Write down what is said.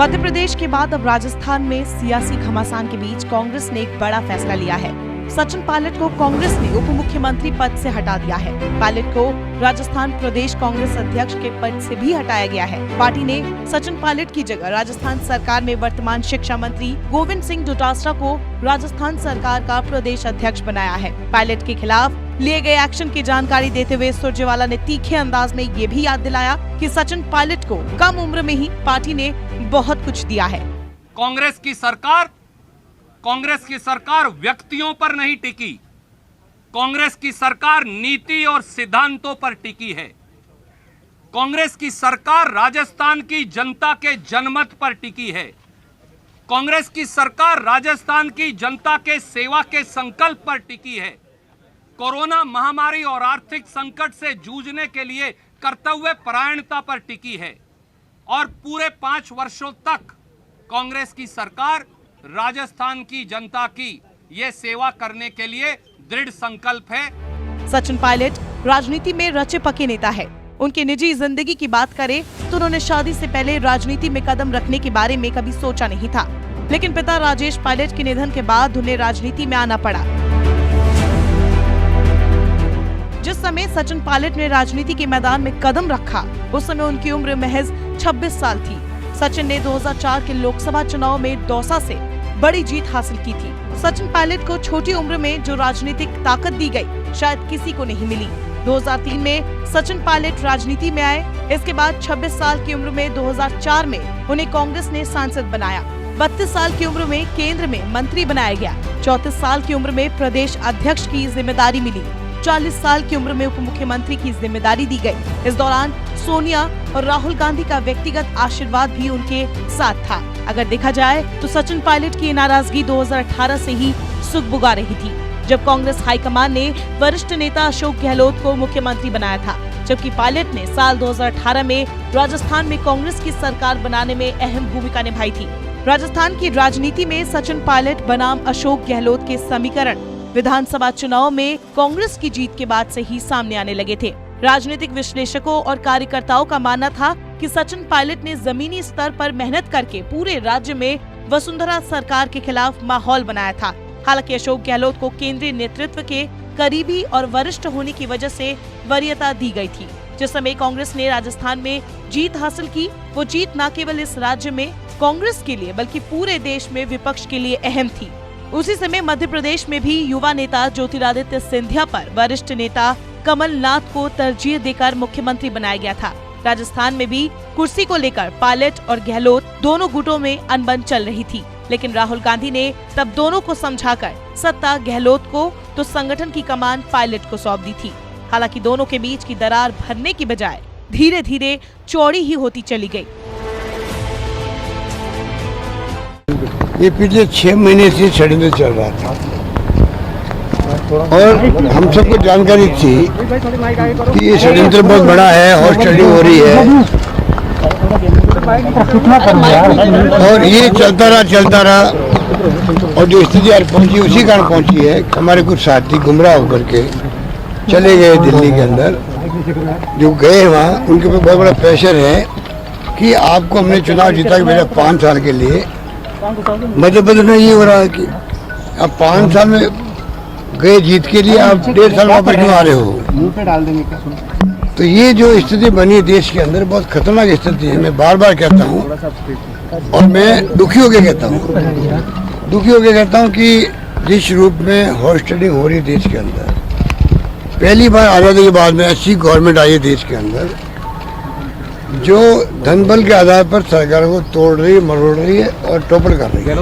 मध्य प्रदेश के बाद अब राजस्थान में सियासी घमासान के बीच कांग्रेस ने एक बड़ा फैसला लिया है। सचिन पायलट को कांग्रेस ने उप मुख्यमंत्री पद से हटा दिया है। पायलट को राजस्थान प्रदेश कांग्रेस अध्यक्ष के पद से भी हटाया गया है। पार्टी ने सचिन पायलट की जगह राजस्थान सरकार में वर्तमान शिक्षा मंत्री गोविंद सिंह डोटासरा को राजस्थान सरकार का प्रदेश अध्यक्ष बनाया है। पायलट के खिलाफ लिए गए एक्शन की जानकारी देते हुए सुरजेवाला ने तीखे अंदाज में ये भी याद दिलाया कि सचिन पायलट को कम उम्र में ही पार्टी ने बहुत कुछ दिया है। कांग्रेस की सरकार व्यक्तियों पर नहीं टिकी, कांग्रेस की सरकार नीति और सिद्धांतों पर टिकी है। कांग्रेस की सरकार राजस्थान की जनता के जनमत पर टिकी है। कांग्रेस की सरकार राजस्थान की जनता के सेवा के संकल्प पर टिकी है। कोरोना महामारी और आर्थिक संकट से जूझने के लिए कर्तव्य परायणता पर टिकी है और पूरे 5 वर्षों तक कांग्रेस की सरकार राजस्थान की जनता की ये सेवा करने के लिए दृढ़ संकल्प है। सचिन पायलट राजनीति में रचे पके नेता है। उनकी निजी जिंदगी की बात करें तो उन्होंने शादी से पहले राजनीति में कदम रखने के बारे में कभी सोचा नहीं था, लेकिन पिता राजेश पायलट के निधन के बाद उन्हें राजनीति में आना पड़ा। जिस समय सचिन पायलट ने राजनीति के मैदान में कदम रखा उस समय उनकी उम्र महज 26 साल थी। सचिन ने 2004 के लोकसभा चुनाव में दौसा से बड़ी जीत हासिल की थी। सचिन पायलट को छोटी उम्र में जो राजनीतिक ताकत दी गई शायद किसी को नहीं मिली। 2003 में सचिन पायलट राजनीति में आए। इसके बाद 26 साल की उम्र में 2004 में उन्हें कांग्रेस ने सांसद बनाया। 32 साल की उम्र में केंद्र में मंत्री बनाया गया। 34 साल की उम्र में प्रदेश अध्यक्ष की जिम्मेदारी मिली। 40 साल की उम्र में उप मुख्यमंत्री की जिम्मेदारी दी गई। इस दौरान सोनिया और राहुल गांधी का व्यक्तिगत आशीर्वाद भी उनके साथ था। अगर देखा जाए तो सचिन पायलट की नाराजगी 2018 से ही सुगबुगा रही थी, जब कांग्रेस हाईकमान ने वरिष्ठ नेता अशोक गहलोत को मुख्यमंत्री बनाया था, जबकि पायलट ने साल 2018 में राजस्थान में कांग्रेस की सरकार बनाने में अहम भूमिका निभाई थी। राजस्थान की राजनीति में सचिन पायलट बनाम अशोक गहलोत के समीकरण विधानसभा चुनाव में कांग्रेस की जीत के बाद से ही सामने आने लगे थे। राजनीतिक विश्लेषकों और कार्यकर्ताओं का मानना था कि सचिन पायलट ने जमीनी स्तर पर मेहनत करके पूरे राज्य में वसुंधरा सरकार के खिलाफ माहौल बनाया था। हालांकि अशोक गहलोत को केंद्रीय नेतृत्व के करीबी और वरिष्ठ होने की वजह से वरीयता दी गई थी। जिस समय कांग्रेस ने राजस्थान में जीत हासिल की, वो जीत न केवल इस राज्य में कांग्रेस के लिए बल्कि पूरे देश में विपक्ष के लिए अहम थी। उसी समय मध्य प्रदेश में भी युवा नेता ज्योतिरादित्य सिंधिया पर वरिष्ठ नेता कमलनाथ को तरजीह देकर मुख्यमंत्री बनाया गया था। राजस्थान में भी कुर्सी को लेकर पायलट और गहलोत दोनों गुटों में अनबन चल रही थी, लेकिन राहुल गांधी ने तब दोनों को समझाकर सत्ता गहलोत को तो संगठन की कमान पायलट को सौंप दी थी। हालांकि दोनों के बीच की दरार भरने की बजाय धीरे धीरे चौड़ी ही होती चली गई। ये पिछले 6 महीने से षड्यंत्र चल रहा था और हम सबको जानकारी थी कि ये षड्यंत्र बहुत बड़ा है और स्टडी हो रही है और ये चलता रहा और जो स्थिति आज पहुंची उसी कारण पहुंची है। हमारे कुछ साथी गुमराह होकर के चले गए दिल्ली के अंदर। जो गए वहाँ उनके ऊपर बहुत बड़ा प्रेशर है कि आपको हमने चुनाव जीता के भेजा 5 साल के लिए। मध्य प्रदेश में ये हो रहा है कि अब 5 साल में गए जीत के लिए आप 1.5 साल वापस क्यों आ रहे हो? मुंह पे डाल देंगे क्या? तो ये जो स्थिति बनी है देश के अंदर बहुत खतरनाक स्थिति है। मैं बार बार कहता हूँ और मैं दुखी होकर कहता हूँ कि जिस रूप में हॉर्स ट्रेडिंग हो रही है देश के अंदर, पहली बार आज़ादी के बाद में ऐसी गवर्नमेंट आई है देश के अंदर जो धन बल के आधार पर सरकार को तोड़ रही है, मरोड़ रही है और टोपल कर रही है।